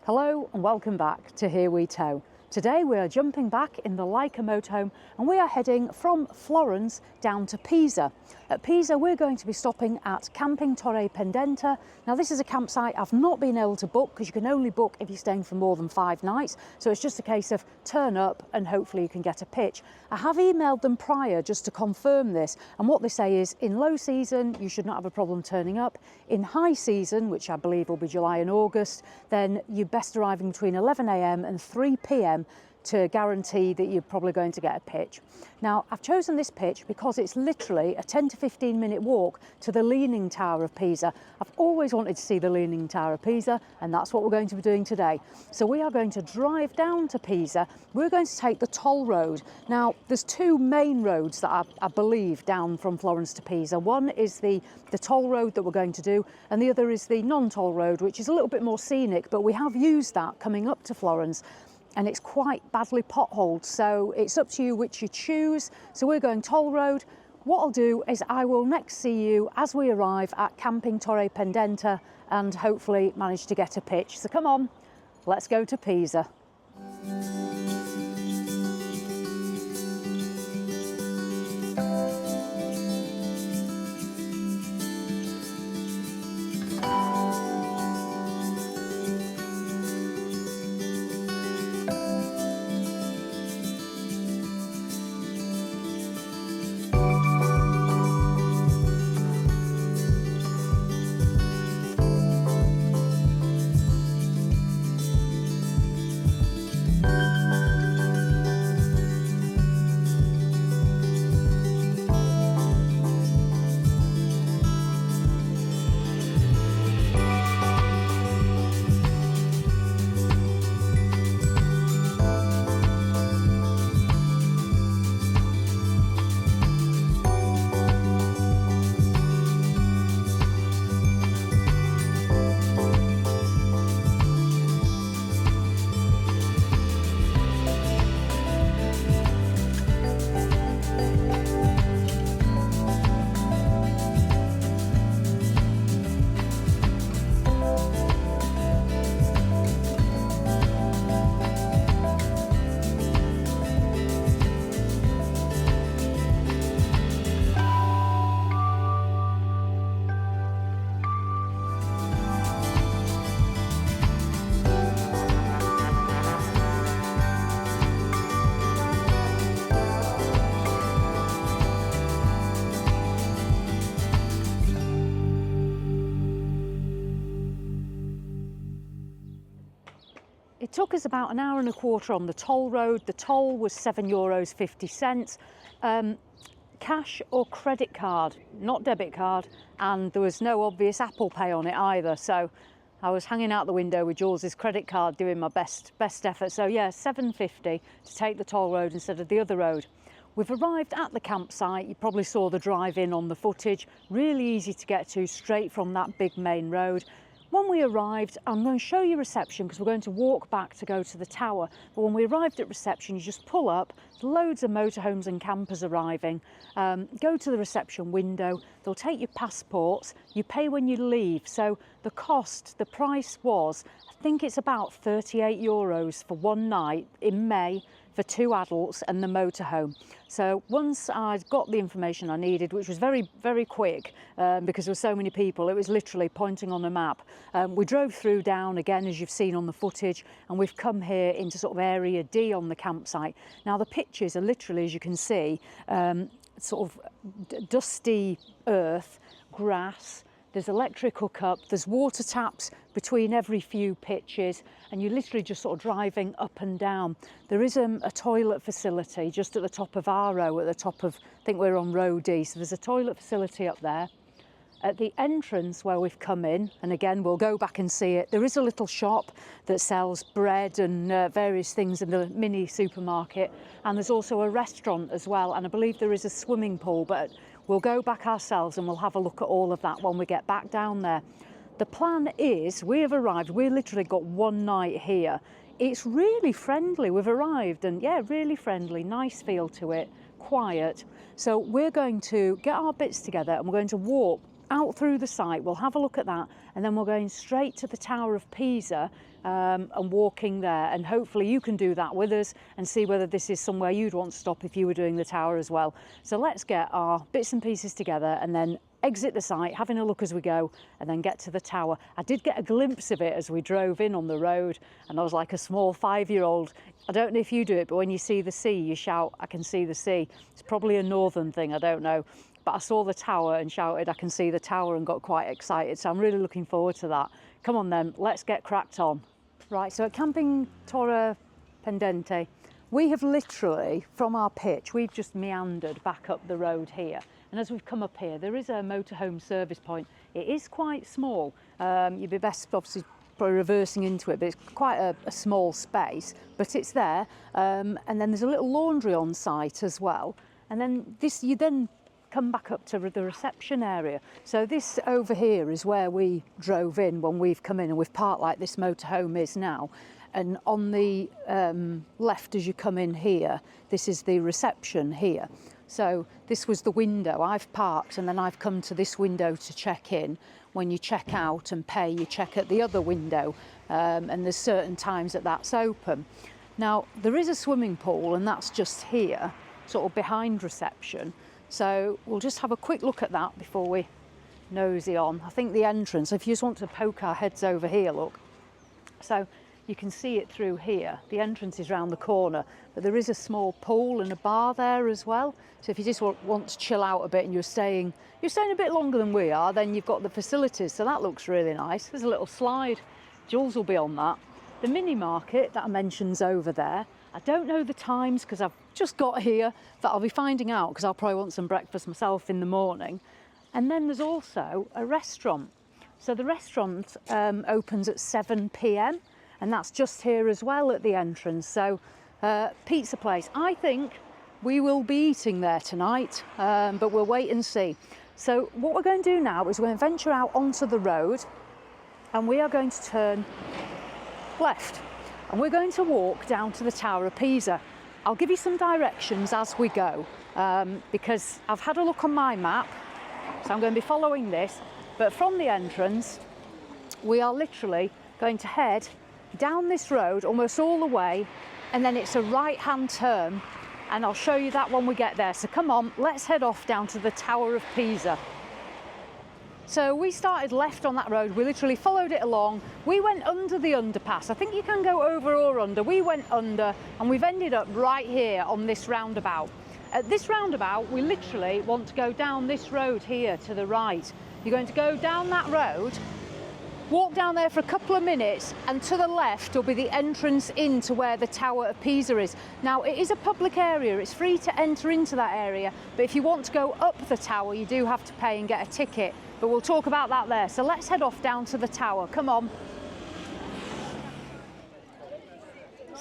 Hello and welcome back to Here We Tow. Today we are jumping back in the Laika motorhome and we are heading from Florence down to Pisa. At Pisa we're going to be stopping at Camping Torre Pendente. Now this is a campsite I've not been able to book because you can only book if you're staying for more than 5 nights. So it's just a case of turn up and hopefully you can get a pitch. I have emailed them prior just to confirm this, and what they say is in low season you should not have a problem turning up. In high season, which I believe will be July and August, then you're best arriving between 11 AM and 3 PM to guarantee that you're probably going to get a pitch. Now, I've chosen this pitch because it's literally a 10 to 15 minute walk to the Leaning Tower of Pisa. I've always wanted to see the Leaning Tower of Pisa, and that's what we're going to be doing today. So we are going to drive down to Pisa. We're going to take the toll road. Now, there's 2 main roads that I believe down from Florence to Pisa. One is the toll road that we're going to do, and the other is the non-toll road, which is a little bit more scenic, but we have used that coming up to Florence. And it's quite badly potholed, so it's up to you which you choose. So we're going toll road. What I'll do is I will next see you as we arrive at Camping Torre Pendente and hopefully manage to get a pitch. So come on, let's go to Pisa. It took us about an hour and a quarter on the toll road. The toll was €7.50. Cash or credit card, not debit card, and there was no obvious Apple Pay on it either. So I was hanging out the window with Jules's credit card doing my best effort. So yeah, €7.50 to take the toll road instead of the other road. We've arrived at the campsite. You probably saw the drive-in on the footage. Really easy to get to, straight from that big main road. When we arrived, I'm going to show you reception because we're going to walk back to go to the tower. But when we arrived at reception, you just pull up, loads of motorhomes and campers arriving. Go to the reception window, they'll take your passports, you pay when you leave. So the price was, I think it's about €38 for one night in May for 2 adults and the motorhome. So once I'd got the information I needed, which was very, very quick because there were so many people, it was literally pointing on a map. We drove through down again, as you've seen on the footage, and we've come here into sort of area D on the campsite. Now the pitches are literally, as you can see, sort of dusty earth, grass. There's electric hookup, there's water taps between every few pitches, and you're literally just sort of driving up and down. There is a toilet facility just at the top of our row, at the top of, I think we're on row D, so there's a toilet facility up there. At the entrance where we've come in, and again we'll go back and see it, there is a little shop that sells bread and various things in the mini supermarket, and there's also a restaurant as well, and I believe there is a swimming pool, but we'll go back ourselves and we'll have a look at all of that when we get back down there. The plan is, we have arrived, we literally got one night here. It's really friendly, we've arrived, and yeah, really friendly, nice feel to it, quiet. So we're going to get our bits together and we're going to walk out through the site, we'll have a look at that, and then we're going straight to the Tower of Pisa and walking there, and hopefully you can do that with us and see whether this is somewhere you'd want to stop if you were doing the tower as well. So let's get our bits and pieces together and then exit the site, having a look as we go, and then get to the tower. I did get a glimpse of it as we drove in on the road, and I was like a small 5-year-old. I don't know if you do it, but when you see the sea, you shout, "I can see the sea." It's probably a northern thing, I don't know. But I saw the tower and shouted, "I can see the tower," and got quite excited. So I'm really looking forward to that. Come on then, let's get cracked on. Right, so at Camping Torre Pendente, we have literally, from our pitch, we've just meandered back up the road here. And as we've come up here, there is a motorhome service point. It is quite small. You'd be best obviously probably reversing into it, but it's quite a small space, but it's there. And then there's a little laundry on site as well. And then you then come back up to the reception area. So this over here is where we drove in when we've come in, and we've parked like this motorhome is now. And on the left as you come in here, this is the reception here. So this was the window. I've parked and then I've come to this window to check in. When you check out and pay, you check at the other window, and there's certain times that that's open. Now, there is a swimming pool, and that's just here, sort of behind reception. So we'll just have a quick look at that before we nosy on. I think the entrance, if you just want to poke our heads over here, look. So you can see it through here. The entrance is round the corner, but there is a small pool and a bar there as well. So if you just want to chill out a bit and you're staying a bit longer than we are, then you've got the facilities. So that looks really nice. There's a little slide. Jules will be on that. The mini market that I mentioned's over there. I don't know the times because I've just got here, but I'll be finding out because I'll probably want some breakfast myself in the morning. And then there's also a restaurant. So the restaurant opens at 7 p.m. and that's just here as well at the entrance. So pizza place. I think we will be eating there tonight, but we'll wait and see. So what we're going to do now is we're going to venture out onto the road, and we are going to turn left. And we're going to walk down to the Tower of Pisa. I'll give you some directions as we go, because I've had a look on my map, so I'm going to be following this. But from the entrance, we are literally going to head down this road almost all the way, and then it's a right-hand turn, and I'll show you that when we get there. So come on, let's head off down to the Tower of Pisa. So we started left on that road, we literally followed it along, we went under the underpass. I think you can go over or under. We went under, and we've ended up right here on this roundabout. At this roundabout, we literally want to go down this road here to the right. You're going to go down that road, walk down there for a couple of minutes, and to the left will be the entrance into where the Tower of Pisa is. Now, it is a public area, it's free to enter into that area, but if you want to go up the tower, you do have to pay and get a ticket. But we'll talk about that there. So let's head off down to the tower. Come on.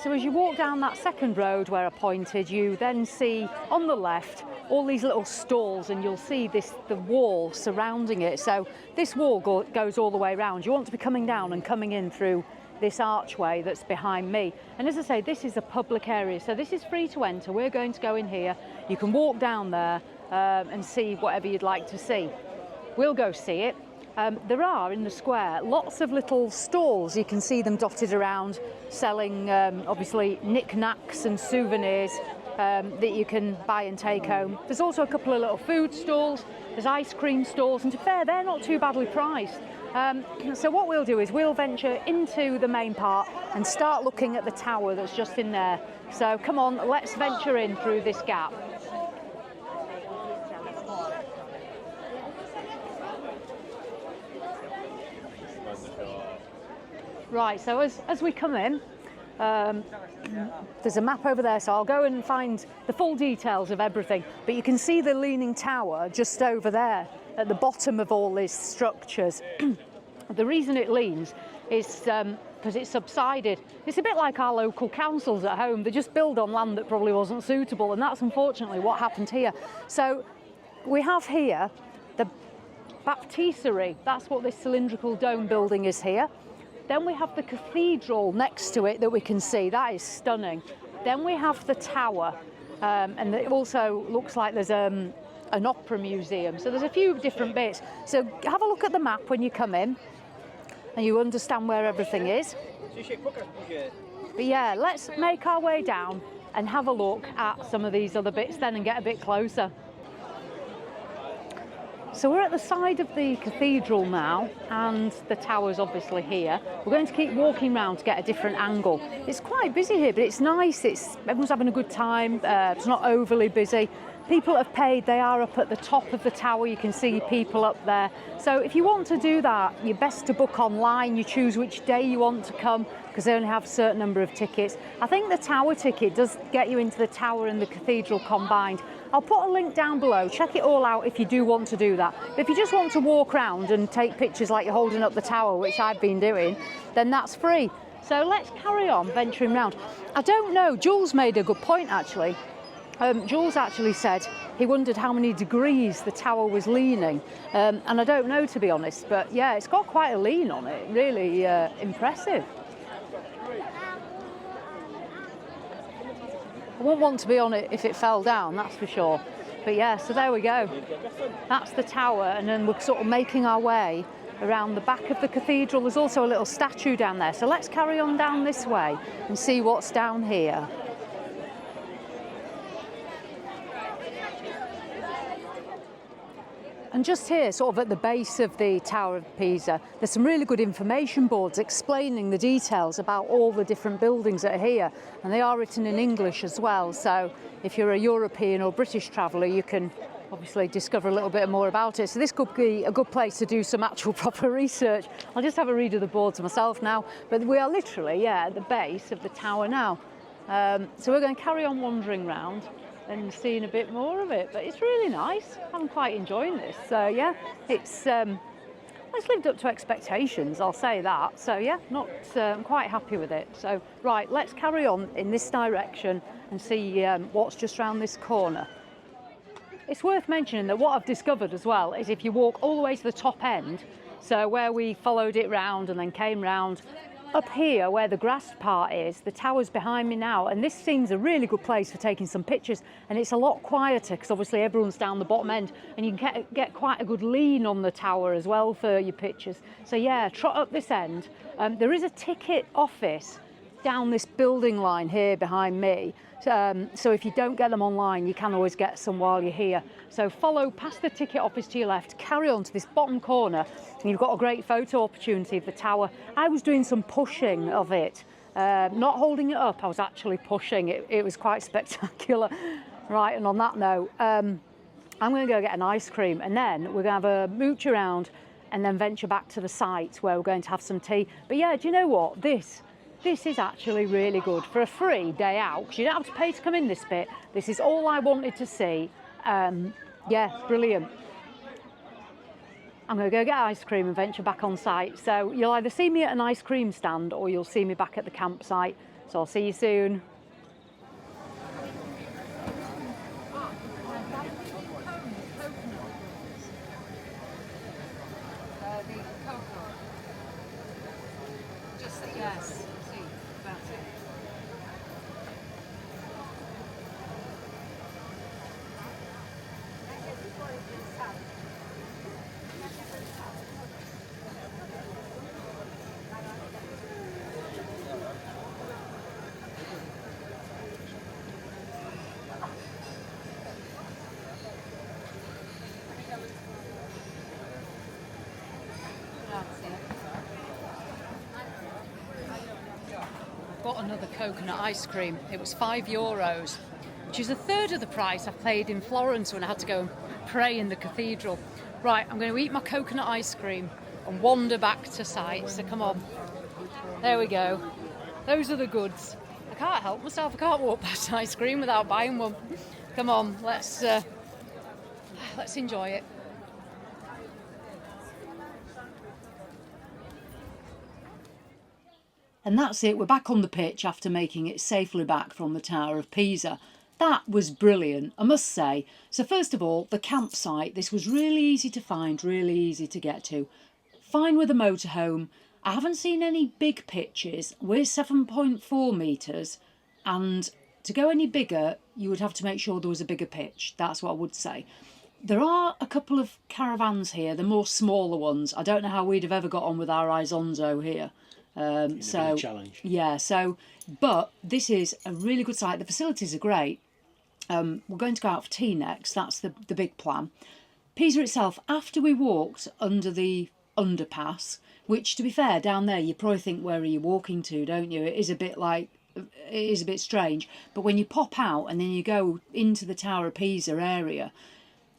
So as you walk down that second road where I pointed, you then see on the left all these little stalls, and you'll see the wall surrounding it. So this wall goes all the way around. You want to be coming down and coming in through this archway that's behind me. And as I say, this is a public area, so this is free to enter. We're going to go in here. You can walk down there and see whatever you'd like to see. We'll go see it. There are in the square lots of little stalls. You can see them dotted around, selling obviously knickknacks and souvenirs that you can buy and take home. There's also a couple of little food stalls. There's ice cream stalls, and to be fair, they're not too badly priced. So what we'll do is we'll venture into the main part and start looking at the tower that's just in there. So come on, let's venture in through this gap. Right, so as we come in, there's a map over there, so I'll go and find the full details of everything. But you can see the Leaning Tower just over there at the bottom of all these structures. The reason it leans is because it's subsided. It's a bit like our local councils at home. They just build on land that probably wasn't suitable, and that's unfortunately what happened here. So we have here the baptistery. That's what this cylindrical dome building is here. Then we have the cathedral next to it that we can see. That is stunning. Then we have the tower, and it also looks like there's a an opera museum. So there's a few different bits. So have a look at the map when you come in and you understand where everything is. But yeah, let's make our way down and have a look at some of these other bits then and get a bit closer. So we're at the side of the cathedral now, and the tower's obviously here. We're going to keep walking around to get a different angle. It's quite busy here, but it's nice. Everyone's having a good time. It's not overly busy. People have paid, they are up at the top of the tower. You can see people up there. So if you want to do that, you're best to book online. You choose which day you want to come, because they only have a certain number of tickets. I think the tower ticket does get you into the tower and the cathedral combined. I'll put a link down below. Check it all out if you do want to do that. But if you just want to walk around and take pictures like you're holding up the tower, which I've been doing, then that's free. So let's carry on venturing around. I don't know, Jules made a good point actually. Jules actually said he wondered how many degrees the tower was leaning. And I don't know, to be honest, but yeah, it's got quite a lean on it. Really impressive. I wouldn't want to be on it if it fell down, that's for sure. But yeah, so there we go. That's the tower, and then we're sort of making our way around the back of the cathedral. There's also a little statue down there. So let's carry on down this way and see what's down here. And just here, sort of at the base of the Tower of Pisa, there's some really good information boards explaining the details about all the different buildings that are here. And they are written in English as well. So if you're a European or British traveller, you can obviously discover a little bit more about it. So this could be a good place to do some actual proper research. I'll just have a read of the boards myself now. But we are literally, yeah, at the base of the tower now. So we're going to carry on wandering round and seeing a bit more of it, but it's really nice. I'm quite enjoying this. So yeah, it's lived up to expectations, I'll say that. So yeah, I'm quite happy with it. So right, let's carry on in this direction and see what's just around this corner. It's worth mentioning that what I've discovered as well is if you walk all the way to the top end, so where we followed it round and then came round, up here where the grass part is, the tower's behind me now, and this seems a really good place for taking some pictures, and it's a lot quieter because obviously everyone's down the bottom end, and you can get quite a good lean on the tower as well for your pictures. So yeah, trot up this end. There is a ticket office down this building line here behind me. So if you don't get them online, you can always get some while you're here. So follow past the ticket office to your left, carry on to this bottom corner, and you've got a great photo opportunity of the tower. I was doing some pushing of it, not holding it up, I was actually pushing. It was quite spectacular. Right, and on that note, I'm going to go get an ice cream, and then we're going to have a mooch around and then venture back to the site where we're going to have some tea. But yeah, do you know what? This is actually really good for a free day out, because you don't have to pay to come in this bit. This is all I wanted to see. Yeah, brilliant. I'm going to go get ice cream and venture back on site. So you'll either see me at an ice cream stand or you'll see me back at the campsite. So I'll see you soon. Yes. Got another coconut ice cream. It was €5, which is a third of the price I paid in Florence when I had to go and pray in the cathedral. Right, I'm going to eat my coconut ice cream and wander back to site. So come on. There we go. Those are the goods. I can't help myself. I can't walk past ice cream without buying one. Come on, let's enjoy it. And that's it, we're back on the pitch after making it safely back from the Tower of Pisa. That was brilliant, I must say. So first of all, the campsite. This was really easy to find, really easy to get to. Fine with a motorhome. I haven't seen any big pitches. We're 7.4 metres, and to go any bigger, you would have to make sure there was a bigger pitch. That's what I would say. There are a couple of caravans here, the more smaller ones. I don't know how we'd have ever got on with our Isonzo here. So challenge. Yeah, but this is a really good site. The facilities are great. We're going to go out for tea next. That's the big plan. Pisa itself, after we walked under the underpass, which, to be fair, down there you probably think, where are you walking to, don't you? It is a bit strange. But when you pop out and then you go into the Tower of Pisa area,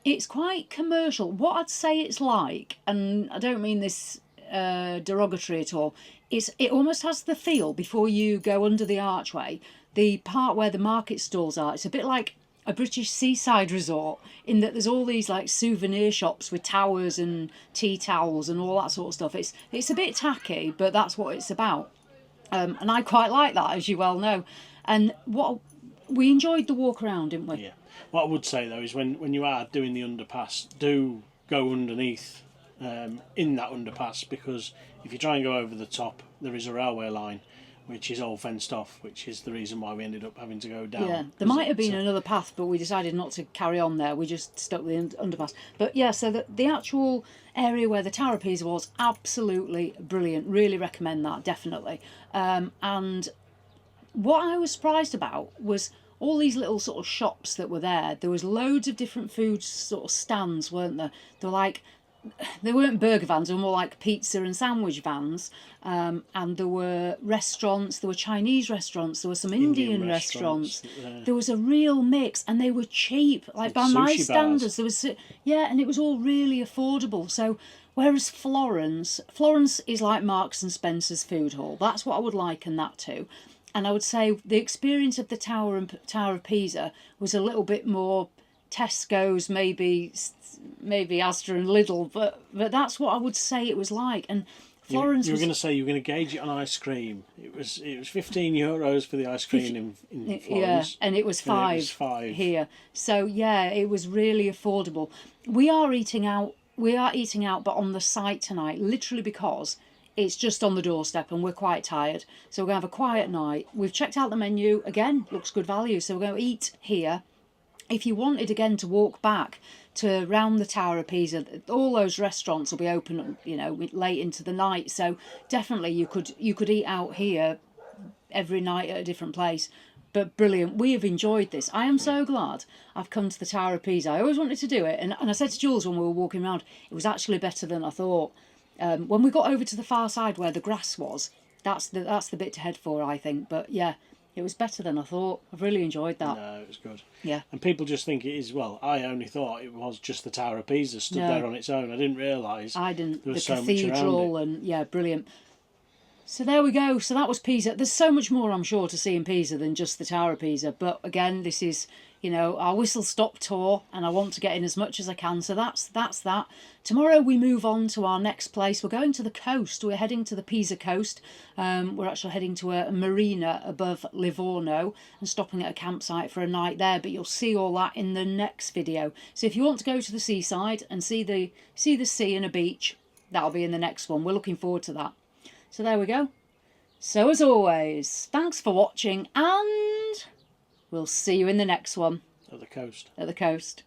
it's quite commercial. What I'd say it's like, and I don't mean this derogatory at all, it almost has the feel, before you go under the archway, the part where the market stalls are, it's a bit like a British seaside resort, in that there's all these like souvenir shops with towers and tea towels and all that sort of stuff. It's a bit tacky, but that's what it's about. And I quite like that, as you well know. And what we enjoyed the walk around, didn't we? Yeah. What I would say though is when you are doing the underpass, do go underneath in that underpass, because if you try and go over the top, there is a railway line which is all fenced off, which is the reason why we ended up having to go down. Yeah, there might have been another path, but we decided not to carry on there. We just stuck with the underpass. But yeah, so the actual area where the Tower of Pisa was, absolutely brilliant. Really recommend that, definitely. And what I was surprised about was all these little sort of shops that were there. There was loads of different food sort of stands, weren't there? They weren't burger vans, they were more like pizza and sandwich vans. And there were restaurants, there were Chinese restaurants, there were some Indian restaurants. There was a real mix, and they were cheap. Like, by my standards, there was, and it was all really affordable. So whereas Florence is like Marks and Spencer's food hall. That's what I would liken that to. And I would say the experience of the Tower of Pisa was a little bit more Tesco's, maybe Asda and Lidl, but that's what I would say it was like. And Florence, you were going to say you were going to gauge it on ice cream. It was €15 for the ice cream in Florence. Yeah, and it was five here. So yeah, it was really affordable. We are eating out, but on the site tonight, literally because it's just on the doorstep and we're quite tired. So we're going to have a quiet night. We've checked out the menu. Again, looks good value. So we're going to eat here. If you wanted, again, to walk back to around the Tower of Pisa, all those restaurants will be open, late into the night. So definitely you could eat out here every night at a different place. But brilliant. We have enjoyed this. I am so glad I've come to the Tower of Pisa. I always wanted to do it. And I said to Jules when we were walking around, it was actually better than I thought. When we got over to the far side where the grass was, that's the bit to head for, I think. But yeah, it was better than I thought. I've really enjoyed that. No, it was good. Yeah. And people just think it is, well, I only thought it was just the Tower of Pisa stood there on its own. I didn't realise I didn't. There was the so Cathedral much around it. And yeah, brilliant. So there we go. So that was Pisa. There's so much more, I'm sure, to see in Pisa than just the Tower of Pisa. But again, this is, our whistle-stop tour, and I want to get in as much as I can. So that's that. Tomorrow we move on to our next place. We're going to the coast. We're heading to the Pisa coast. We're actually heading to a marina above Livorno and stopping at a campsite for a night there. But you'll see all that in the next video. So if you want to go to the seaside and see the sea and a beach, that'll be in the next one. We're looking forward to that. So there we go. So as always, thanks for watching, and we'll see you in the next one. At the coast. At the coast.